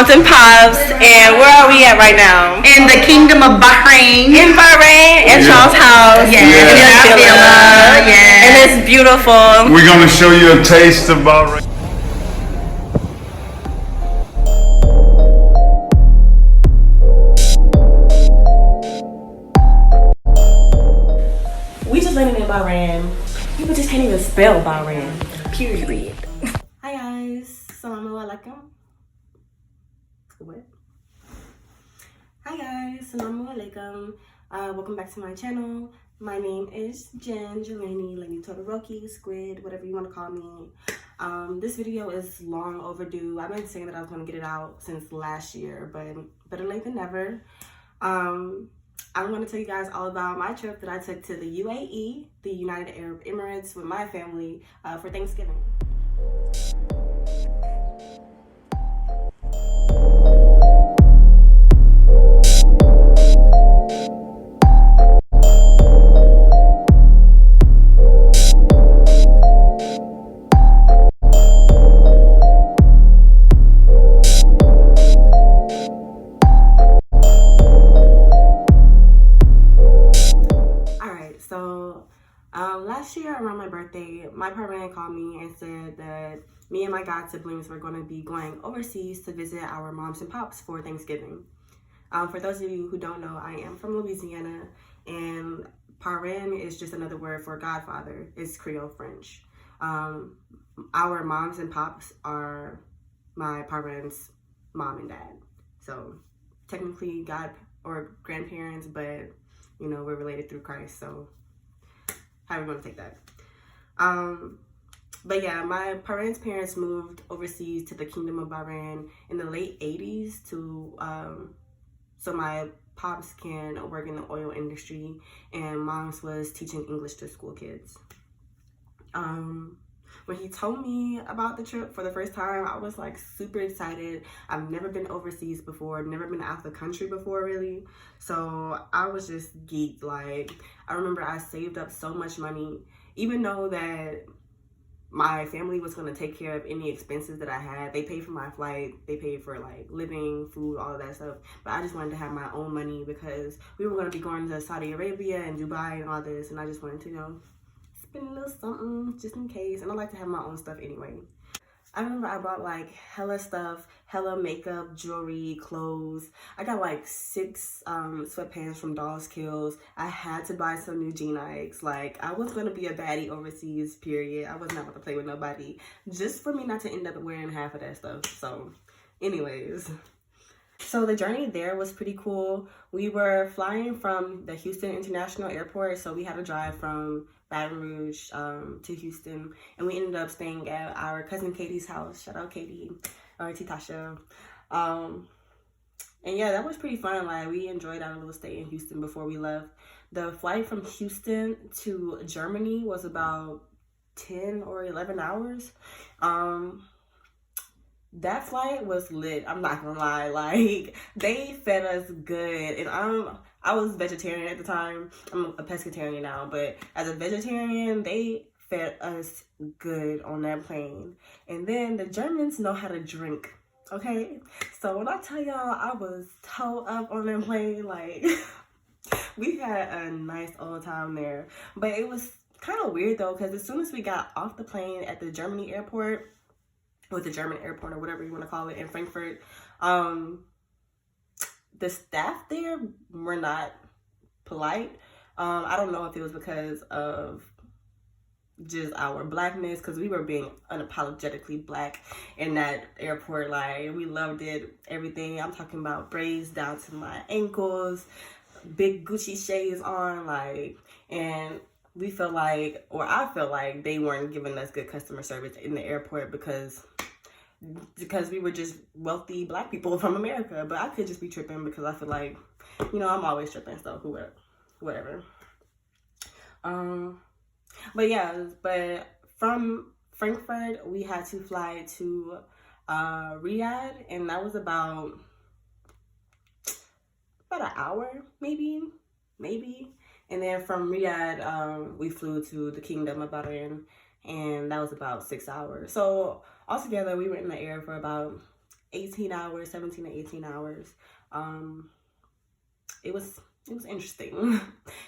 moms and pops, and where are we at right now? In the kingdom of Bahrain. In Bahrain, at Charles' house. Yes. Yeah. Yes. And it's beautiful. We're gonna show you a taste of Bahrain. We just landed in Bahrain. People just can't even spell Bahrain. Period. Hi guys. Assalamu alaikum. What? Hi guys. Assalamu alaikum. Welcome back to my channel. My name is Jen, Jelani, Lenny Todoroki, Squid, whatever you want to call me. This video is long overdue. I've been saying that I was going to get it out since last year, but better late than never. I'm going to tell you guys all about my trip that I took to the U.A.E, the United Arab Emirates, with my family for Thanksgiving. Last year around my birthday, my parent called me and said that me and my god siblings were going to be going overseas to visit our moms and pops for Thanksgiving. For those of you who don't know, I am from Louisiana, and parent is just another word for godfather. It's Creole French. Our moms and pops are my parents' mom and dad. So technically god or grandparents, but you know, we're related through Christ, so however you want to take that. But yeah, my parents moved overseas to the Kingdom of Bahrain in the late 80s to so my pops can work in the oil industry and mom's was teaching English to school kids. When he told me about the trip for the first time, I was like super excited. I've never been overseas before, never been out of the country before really. So I was just geeked. Like, I remember I saved up so much money, even though that my family was going to take care of any expenses that I had. They paid for my flight, they paid for like living, food, all of that stuff. But I just wanted to have my own money because we were going to be going to Saudi Arabia and Dubai and all this. And I just wanted to, you know, spend a little something just in case. And I like to have my own stuff anyway. I remember I bought like hella stuff, hella makeup, jewelry, clothes. I got like 6 sweatpants from Dolls Kills. I had to buy some new jean Nikes. Like, I was going to be a baddie overseas, period. I was not about to play with nobody, just for me not to end up wearing half of that stuff. So anyways, so the journey there was pretty cool. We were flying from the Houston International Airport, so we had to drive from Baton Rouge to Houston, and we ended up staying at our cousin Katie's house. Shout out Katie, or Tasha. And yeah, that was pretty fun. Like, we enjoyed our little stay in Houston before we left. The flight from Houston to Germany was about 10 or 11 hours. That flight was lit. I'm not gonna lie. Like, they fed us good, and I was vegetarian at the time. I'm a pescatarian now, but as a vegetarian, they fed us good on that plane. And then the Germans know how to drink, okay? So when I tell y'all I was toe up on that plane, like, we had a nice old time there. But it was kind of weird though, because as soon as we got off the plane at the Germany airport, or the German airport, or whatever you want to call it, in Frankfurt, the staff there were not polite. I don't know if it was because of just our blackness, because we were being unapologetically black in that airport. Like, we loved it, everything. I'm talking about braids down to my ankles, big Gucci shades on, like, and we felt like, or I felt like, they weren't giving us good customer service in the airport because we were just wealthy black people from America. But I could just be tripping because I feel like, you know, I'm always tripping, so whatever. But yeah, but from Frankfurt we had to fly to Riyadh, and that was about an hour, maybe. And then from Riyadh, we flew to the Kingdom of Bahrain, and that was about 6 hours. So altogether, we were in the air for about 18 hours, 17 to 18 hours. It was interesting.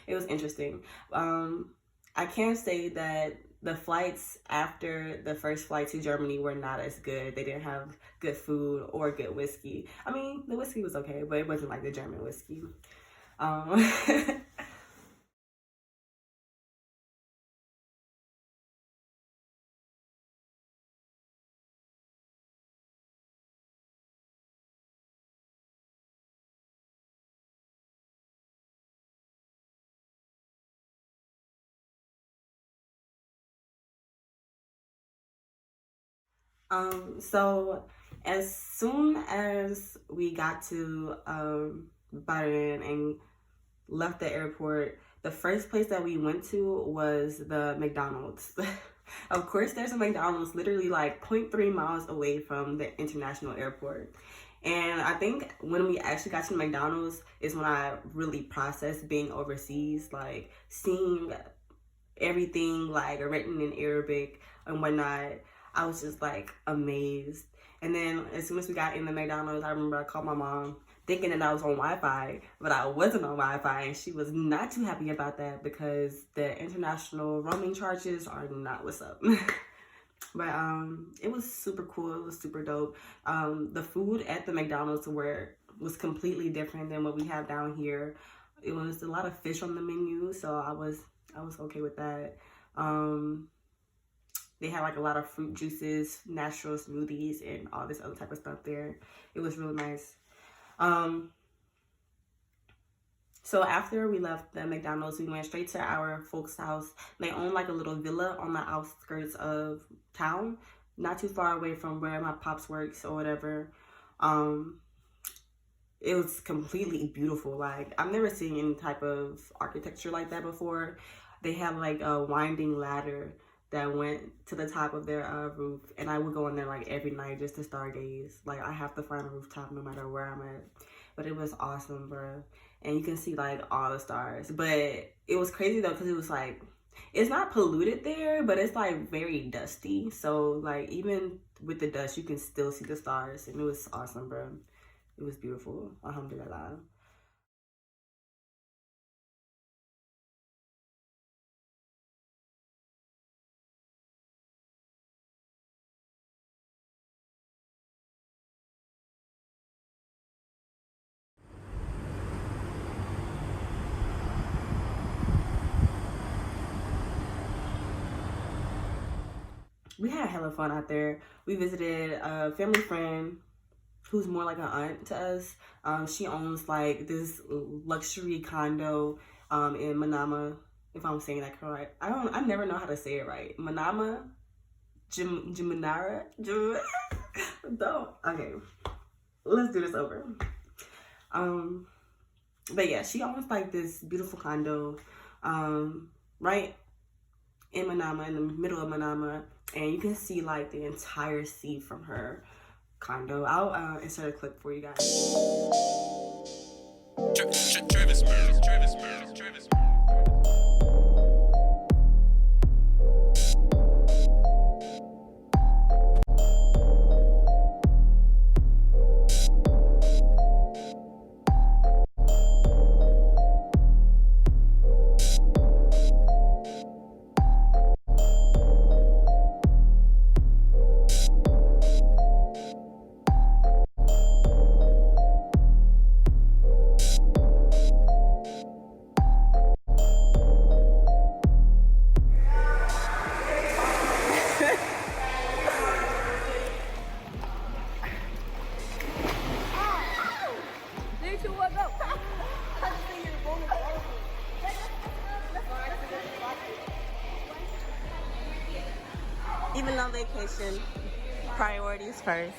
It was interesting. I can't say that the flights after the first flight to Germany were not as good. They didn't have good food or good whiskey. I mean, the whiskey was okay, but it wasn't like the German whiskey. So as soon as we got to Bahrain and left the airport, the first place that we went to was the McDonald's. Of course, there's a McDonald's literally like 0.3 miles away from the international airport. And I think when we actually got to McDonald's is when I really processed being overseas, like seeing everything like written in Arabic and whatnot. I was just like amazed. And then as soon as we got in the McDonald's, I remember I called my mom thinking that I was on Wi-Fi, but I wasn't on Wi-Fi, and she was not too happy about that because the international roaming charges are not what's up. But it was super cool. It was super dope. The food at the McDonald's was completely different than what we have down here. It was a lot of fish on the menu, so I was okay with that. They had like a lot of fruit juices, natural smoothies, and all this other type of stuff there. It was really nice. So after we left the McDonald's, we went straight to our folks' house. They own like a little villa on the outskirts of town, not too far away from where my pops works or whatever. It was completely beautiful. Like, I've never seen any type of architecture like that before. They have like a winding ladder that went to the top of their roof, and I would go in there like every night just to stargaze. Like, I have to find a rooftop no matter where I'm at. But it was awesome, bro. And you can see like all the stars. But it was crazy though, because it was like, it's not polluted there, but it's like very dusty. So like even with the dust, you can still see the stars, and it was awesome, bro. It was beautiful. Alhamdulillah. We had hella fun out there. We visited a family friend who's more like an aunt to us. She owns like this luxury condo in Manama, if I'm saying that correct. I never know how to say it right. Manama, Jiminara. Don't. Okay, let's do this over. But yeah, she owns like this beautiful condo, right in Manama, in the middle of Manama, and you can see like the entire sea from her condo. I'll insert a clip for you guys. Travis. Even on vacation, priorities first.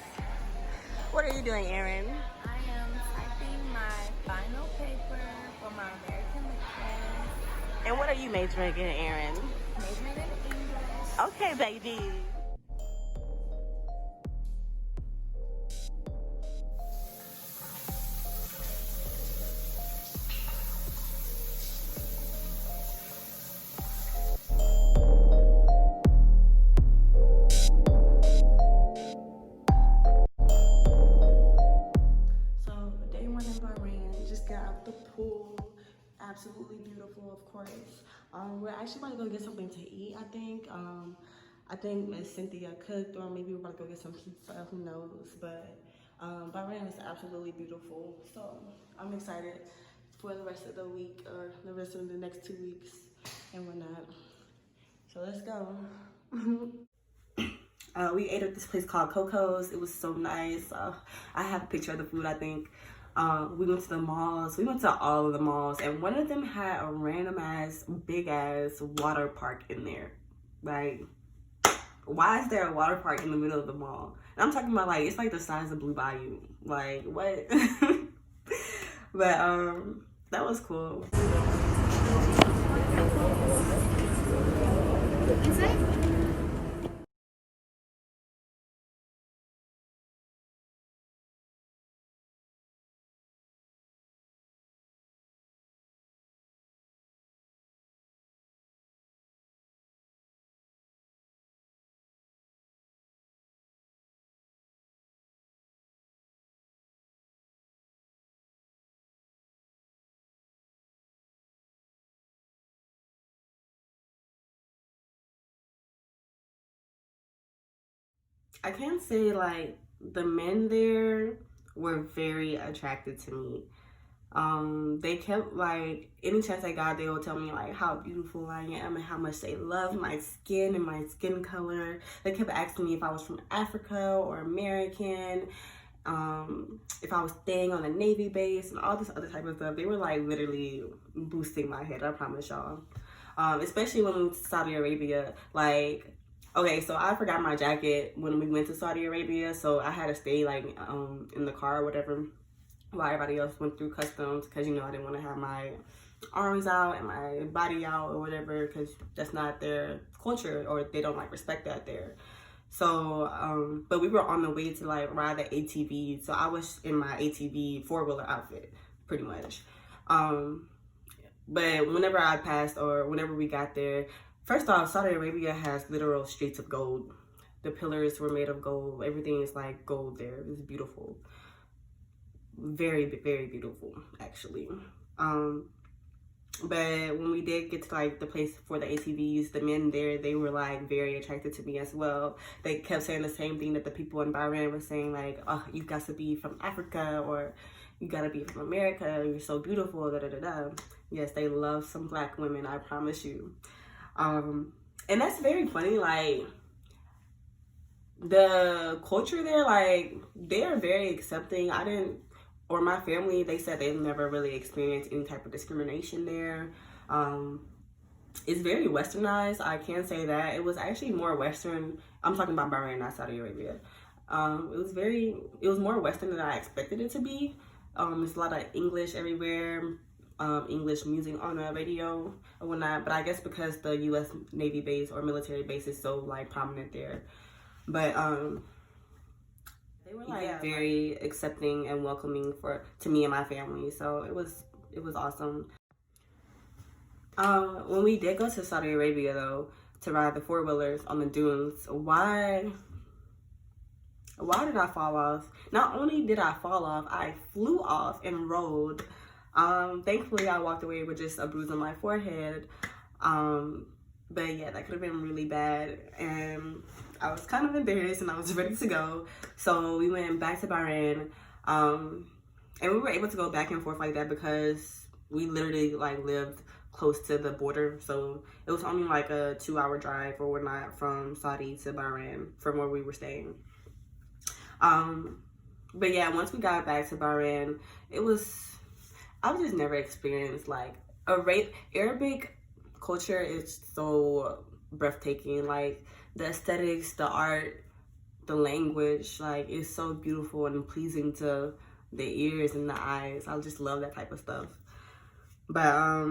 What are you doing, Erin? I am typing my final paper for my American Lit class. And what are you majoring in, Erin? Majoring in English. Okay, baby. We're actually about to go get something to eat, I think. I think Miss Cynthia cooked, or maybe we're about to go get some pizza, who knows. But Bahrain is absolutely beautiful. So I'm excited for the rest of the week, or the rest of the next 2 weeks and whatnot. So let's go. We ate at this place called Coco's. It was so nice. I have a picture of the food, I think. We went to the malls. We went to all of the malls, and one of them had a random ass, big ass water park in there. Like, why is there a water park in the middle of the mall? And I'm talking about, like, it's like the size of Blue Bayou. Like, what? But that was cool. I can't say, like, the men there were very attracted to me. They kept, like, any chance they got, they would tell me, like, how beautiful I am and how much they love my skin and my skin color. They kept asking me if I was from Africa or American, if I was staying on a Navy base and all this other type of stuff. They were, like, literally boosting my head, I promise y'all. Especially when we went to Saudi Arabia. Like, okay, so I forgot my jacket when we went to Saudi Arabia, so I had to stay, like, in the car or whatever while everybody else went through customs, because, you know, I didn't want to have my arms out and my body out or whatever, because that's not their culture, or they don't, like, respect that there. So, but we were on the way to, like, ride the ATV, so I was in my ATV four-wheeler outfit, pretty much. But whenever I passed, or whenever we got there, first off, Saudi Arabia has literal streets of gold. The pillars were made of gold. Everything is like gold there. It's beautiful. Very, very beautiful, actually. But when we did get to, like, the place for the ATVs, the men there, they were, like, very attracted to me as well. They kept saying the same thing that the people in Bahrain were saying, like, oh, you got to be from Africa, or you gotta be from America, you're so beautiful, da da da da. Yes, they love some black women, I promise you. And that's very funny, like, the culture there, like, they are very accepting. Or my family, they said they've never really experienced any type of discrimination there. It's very westernized, I can say that. It was actually more Western. I'm talking about Bahrain, not Saudi Arabia. It was more Western than I expected it to be. There's a lot of English everywhere, English music on the radio and whatnot. But I guess because the U.S. Navy base or military base is so, like, prominent there. But they were, like, very accepting and welcoming to me and my family. So it was awesome. When we did go to Saudi Arabia, though, to ride the four-wheelers on the dunes, why did I fall off? Not only did I fall off, I flew off and rolled. Thankfully, I walked away with just a bruise on my forehead. But yeah, that could have been really bad. And I was kind of embarrassed, and I was ready to go. So we went back to Bahrain. And we were able to go back and forth like that because we literally, like, lived close to the border. So it was only like a 2-hour drive or whatnot from Saudi to Bahrain from where we were staying. But yeah, once we got back to Bahrain, I've just never experienced, like, Arabic culture is so breathtaking. Like, the aesthetics, the art, the language, like, it's so beautiful and pleasing to the ears and the eyes. I just love that type of stuff. But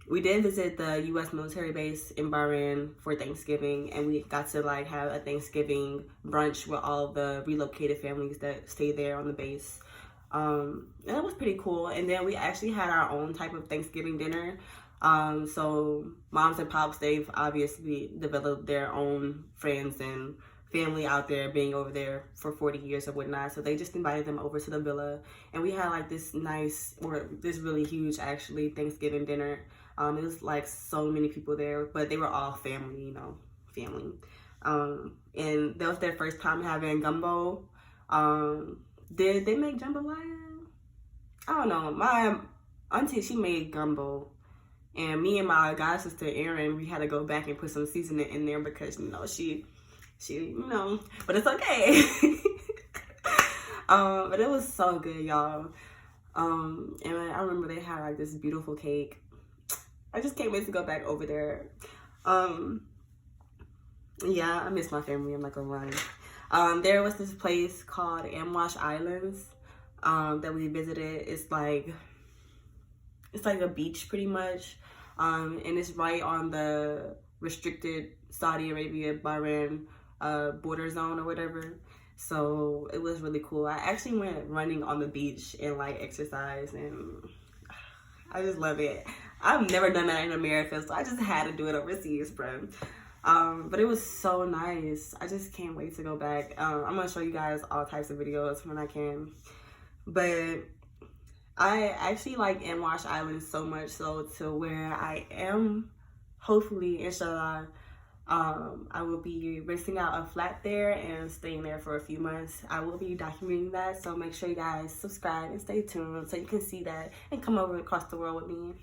we did visit the U.S. military base in Bahrain for Thanksgiving, and we got to, like, have a Thanksgiving brunch with all the relocated families that stay there on the base. And that was pretty cool. And then we actually had our own type of Thanksgiving dinner. So moms and pops, they've obviously developed their own friends and family out there, being over there for 40 years or whatnot. So they just invited them over to the villa, and we had, like, this really huge, actually, Thanksgiving dinner. It was like so many people there, but they were all family, you know, family. And that was their first time having gumbo. Did they make jambalaya? I don't know. My auntie, she made gumbo. And me and my god sister Erin, we had to go back and put some seasoning in there because, you know, she, you know, but it's okay. But it was so good, y'all. And I remember they had like this beautiful cake. I just can't wait to go back over there. Yeah, I miss my family. I'm not gonna lie. There was this place called Amwash Islands that we visited. It's like a beach pretty much, and it's right on the restricted Saudi Arabia Bahrain border zone or whatever. So it was really cool. I actually went running on the beach and like exercise, and I just love it. I've never done that in America, so I just had to do it overseas, bro. But it was so nice. I just can't wait to go back. I'm gonna show you guys all types of videos when I can. But I actually like Amwash Island so much so to where I am, hopefully, inshallah, I will be renting out a flat there and staying there for a few months. I will be documenting that, so make sure you guys subscribe and stay tuned so you can see that and come over across the world with me.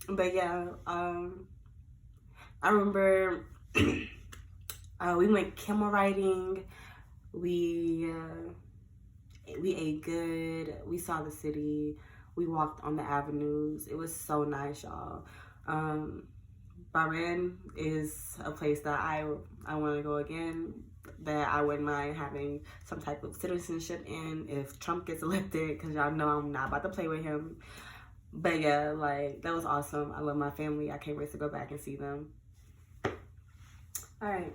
But yeah, I remember we went camel riding. We ate good. We saw the city. We walked on the avenues. It was so nice, y'all. Bahrain is a place that I want to go again, that I wouldn't mind having some type of citizenship in if Trump gets elected, because y'all know I'm not about to play with him. But yeah, like, that was awesome. I love my family. I can't wait to go back and see them. All right.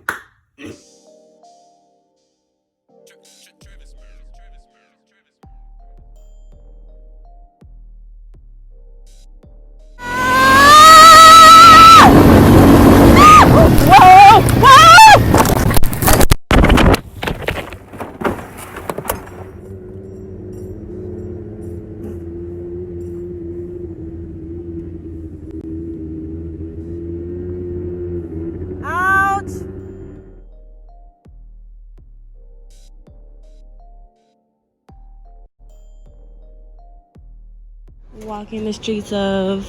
Walking the streets of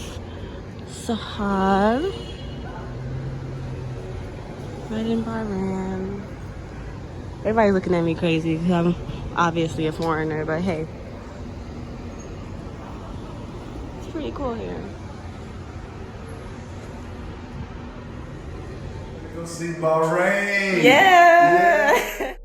Sahar, right in Bahrain. Everybody's looking at me crazy because I'm obviously a foreigner, but hey, it's pretty cool here. Go see Bahrain. Yeah.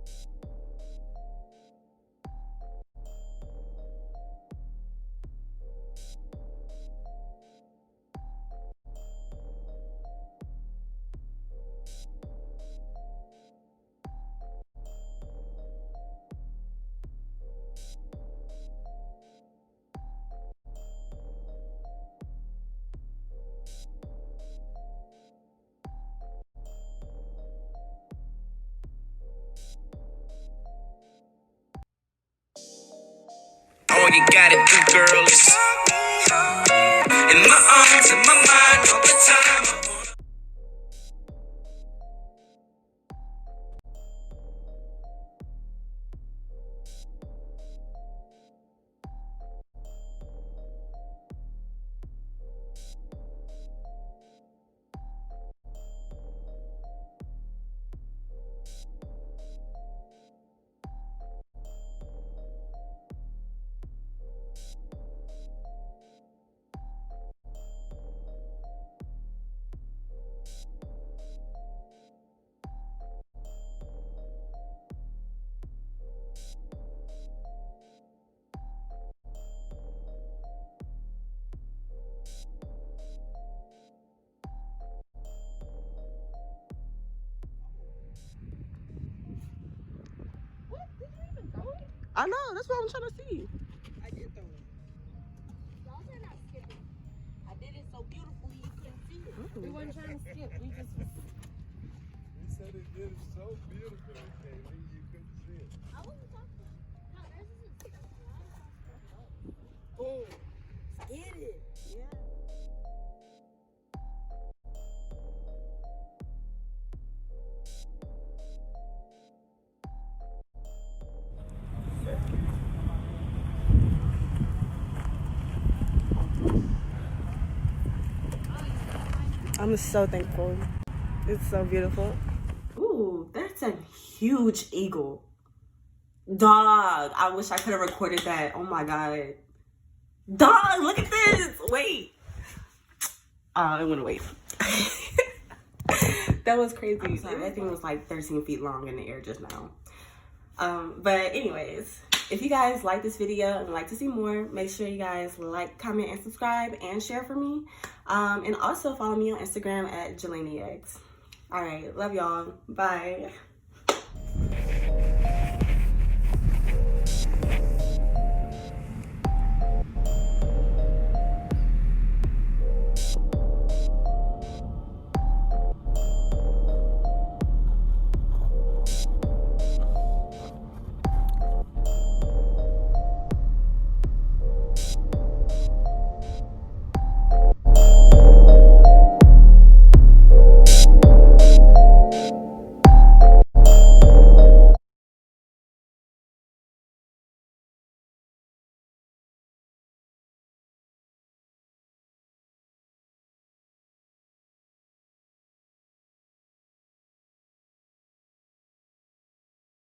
All you gotta do, girl, is in my arms, in my mind, all the time. I know, that's what I'm trying to see. I did though. Y'all are not skipping. I did it so beautifully you couldn't see it. We weren't trying to skip. We just was. You said it did it so beautiful, okay, you couldn't see it. I wasn't talking. No, there's a lot of stuff. I'm so thankful. It's so beautiful. Ooh, that's a huge eagle. Dog, I wish I could have recorded that. Oh my god. Dog, look at this. Wait. It went away. That was crazy. That thing was like 13 feet long in the air just now. But anyways, if you guys like this video and like to see more, make sure you guys like, comment, and subscribe and share for me. And also follow me on Instagram at JelanieX. Alright, love y'all. Bye.